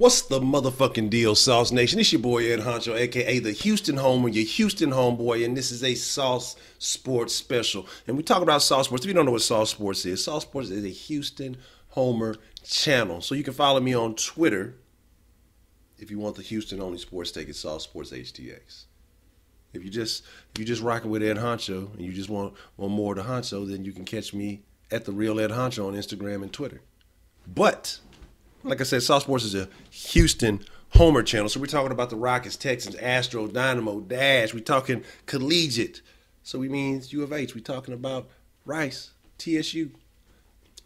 What's the motherfucking deal, Sauce Nation? It's your boy Ed Honcho, aka the Houston Homer, your Houston homeboy, and this is a Sauce Sports special. And we talk about Sauce Sports. If you don't know what Sauce Sports is a Houston Homer channel. So you can follow me on Twitter if you want the Houston only sports take. It's Sauce Sports HTX. If you just rocking with Ed Honcho and you just want more of the Honcho, then you can catch me at the real Ed Honcho on Instagram and Twitter. But like I said, Sauce Sports is a Houston Homer channel. So we're talking about the Rockets, Texans, Astros, Dynamo, Dash. We're talking collegiate. So we mean U of H. We're talking about Rice, TSU.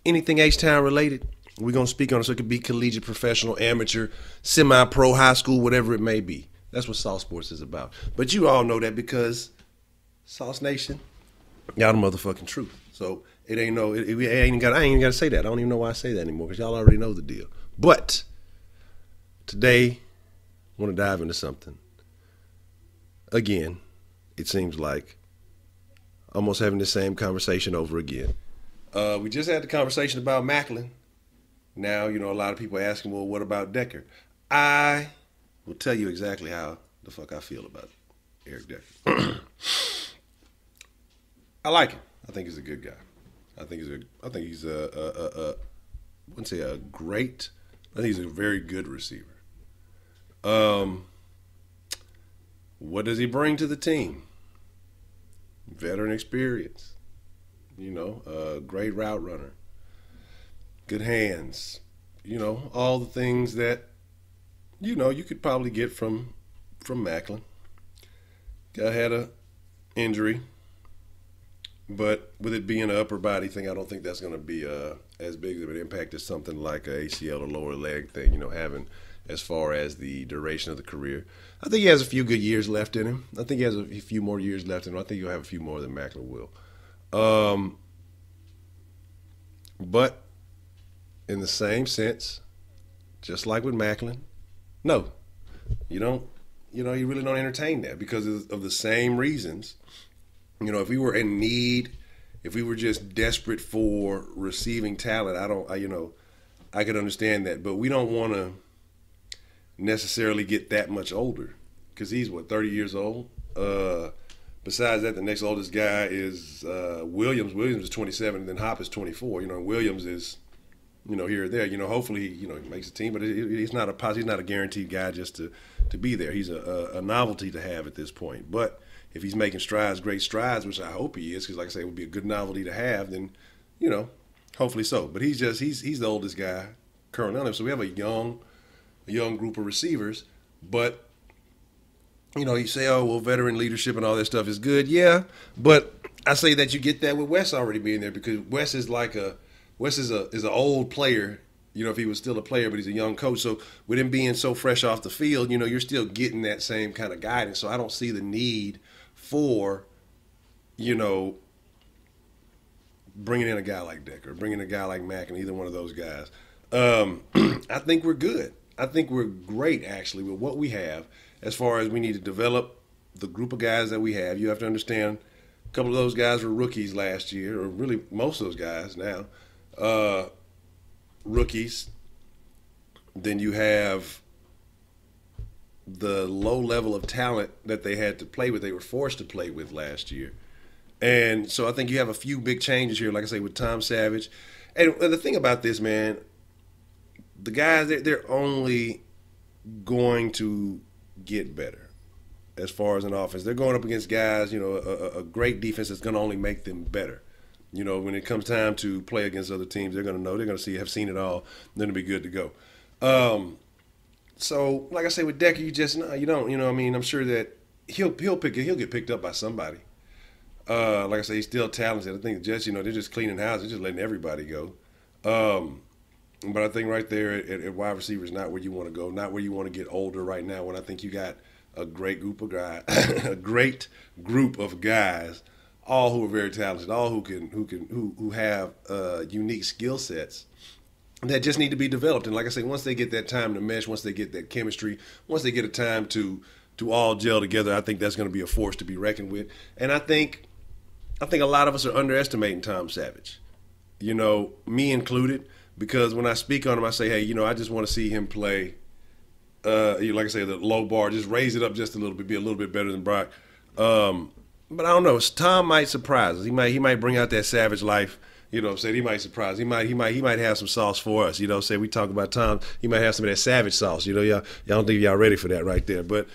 Anything HTOWN related, we're going to speak on it. So it could be collegiate, professional, amateur, semi-pro, high school, whatever it may be. That's what Sauce Sports is about. But you all know that because SauceNation, y'all the motherfucking truth. So it ain't no, I ain't even got to say that. I don't even know why I say that anymore because y'all already know the deal. But today, I want to dive into something. Again, it seems like almost having the same conversation over again. We just had the conversation about Maclin. Now, a lot of people are asking, well, what about Decker? I will tell you exactly how the fuck I feel about Eric Decker. I like him. I think he's a good guy. I think he's I wouldn't say a great. I think he's a very good receiver. What does he bring to the team? Veteran experience. Great route runner. Good hands. All the things that you could probably get from Maclin. Guy had a injury. But with it being an upper body thing, I don't think that's going to be as big of an impact as something like a ACL or lower leg thing, having as far as the duration of the career. I think he has a few good years left in him. I think he has a few more years left in him. I think he'll have a few more than Maclin will. But in the same sense, just like with Maclin, no, you really don't entertain that because of the same reasons. If we were in need, if we were just desperate for receiving talent, I could understand that. But we don't want to necessarily get that much older because he's, 30 years old? Besides that, the next oldest guy is Williams. Williams is 27, and then Hop is 24. Williams is, here or there. Hopefully, he makes a team, but he's not a guaranteed guy just to be there. He's a novelty to have at this point. But if he's making great strides, which I hope he is, because like I say, it would be a good novelty to have, then, hopefully so. But he's the oldest guy currently on him. So we have a young group of receivers. But, you say, oh, well, veteran leadership and all that stuff is good. Yeah, but I say that you get that with Wes already being there because Wes is an old player, if he was still a player, but he's a young coach. So with him being so fresh off the field, you're still getting that same kind of guidance. So I don't see the need for, bringing in a guy like Decker, bringing a guy like Mack, and either one of those guys. I think we're good. I think we're great, actually, with what we have as far as we need to develop the group of guys that we have. You have to understand a couple of those guys were rookies last year, or really most of those guys now. Rookies. Then you have the low level of talent that they had to play with, they were forced to play with last year. And so I think you have a few big changes here, like I say, with Tom Savage. And the thing about this, man, the guys, they're only going to get better as far as an offense. They're going up against guys, a great defense that's going to only make them better. When it comes time to play against other teams, they're going to know, they're going to have seen it all, they're going to be good to go. So, like I say, with Decker, you don't, I'm sure that he'll get picked up by somebody. Like I say, he's still talented. I think the Jets, they're just cleaning house. They're just letting everybody go. But I think right there at wide receiver is not where you want to go, not where you want to get older right now, when I think you got a great group of guys, all who are very talented, all who have unique skill sets that just need to be developed. And like I say, once they get that time to mesh, once they get that chemistry, once they get a time to all gel together, I think that's going to be a force to be reckoned with. And I think a lot of us are underestimating Tom Savage, me included, because when I speak on him, I say, hey, I just want to see him play like I say, the low bar, just raise it up just a little bit, be a little bit better than Brock. But I don't know. Tom might surprise us. He might bring out that savage life. You know what I'm saying? He might surprise. He might have some sauce for us. You know, say we talk about Tom, he might have some of that savage sauce. You know, y'all don't think y'all ready for that right there. But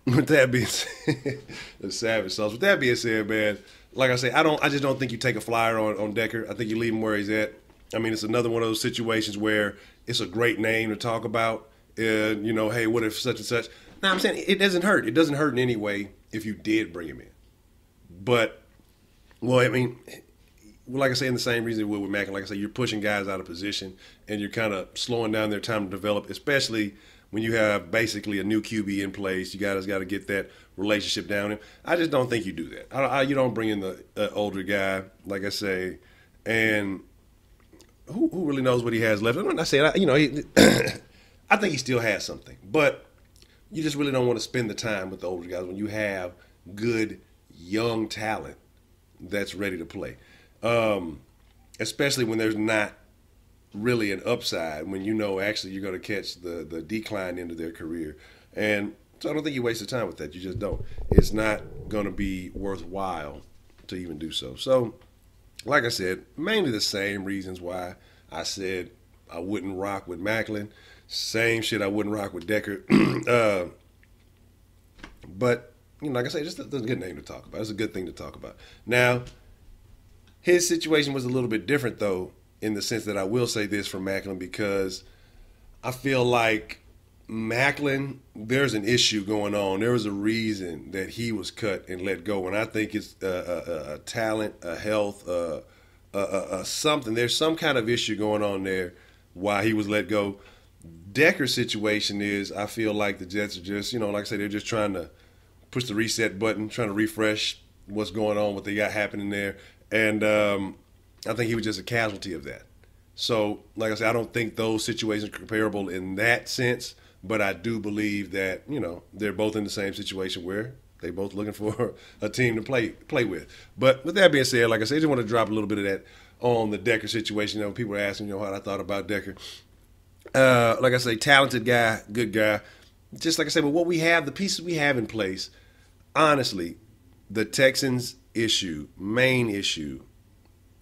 with that being said, the savage sauce. With that being said, man, like I say, I just don't think you take a flyer on Decker. I think you leave him where he's at. I mean, it's another one of those situations where it's a great name to talk about. And, you know, hey, what if such and such? Now, I'm saying it doesn't hurt. It doesn't hurt in any way if you did bring him in. But, well, I mean, like I say, in the same reason with Maclin, like I say, you're pushing guys out of position and you're kind of slowing down their time to develop, especially when you have basically a new QB in place. You guys got to get that relationship down. I just don't think you do that. You don't bring in the older guy, like I say, and who really knows what he has left. I'm not saying, you know, I think he still has something, but you just really don't want to spend the time with the older guys when you have good young talent that's ready to play. Especially when there's not really an upside, when you know actually you're going to catch the decline into their career. And so I don't think you waste the time with that. You just don't. It's not going to be worthwhile to even do so. So, like I said, mainly the same reasons why I said I wouldn't rock with Maclin. Same shit I wouldn't rock with Decker. But, you know, like I say, just a good name to talk about. It's a good thing to talk about. Now, his situation was a little bit different, though, in the sense that I will say this for Maclin, because I feel like Maclin, there's an issue going on. There was a reason that he was cut and let go, and I think it's a talent, a health, something. There's some kind of issue going on there why he was let go. Decker's situation is, I feel like the Jets are just, you know, like I said, they're just trying to push the reset button, trying to refresh what's going on, what they got happening there. And I think he was just a casualty of that. So, like I said, I don't think those situations are comparable in that sense, but I do believe that, you know, they're both in the same situation where they both looking for a team to play with. But with that being said, like I said, I just want to drop a little bit of that on the Decker situation. You know, people are asking, you know, how I thought about Decker. Like I say, talented guy, good guy. Just like I said, but what we have, the pieces we have in place, honestly, the Texans' main issue,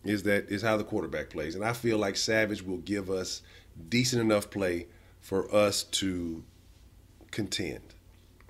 is how the quarterback plays. And I feel like Savage will give us decent enough play for us to contend.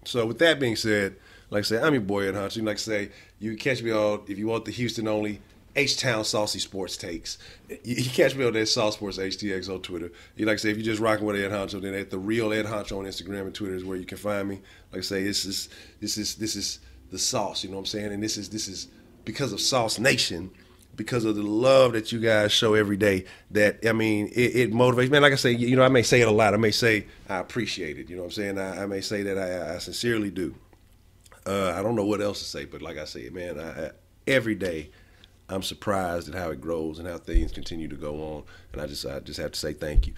So with that being said, like I say, I'm your boy Ed Hunter. Like I say, you can catch me on, if you want the Houston only, HTOWN Saucy Sports Takes. You catch me on that Sauce Sports HTX on Twitter. You like I say, if you're just rocking with Ed Honcho, then at the real Ed Honcho on Instagram and Twitter is where you can find me. Like I say, this is the sauce. You know what I'm saying? And this is because of SauceNation, because of the love that you guys show every day. That, I mean, it motivates. Man, like I say, you know, I may say it a lot. I may say I appreciate it. You know what I'm saying? I may say that I sincerely do. I don't know what else to say, but like I say, man, every day I'm surprised at how it grows and how things continue to go on. And I just have to say thank you.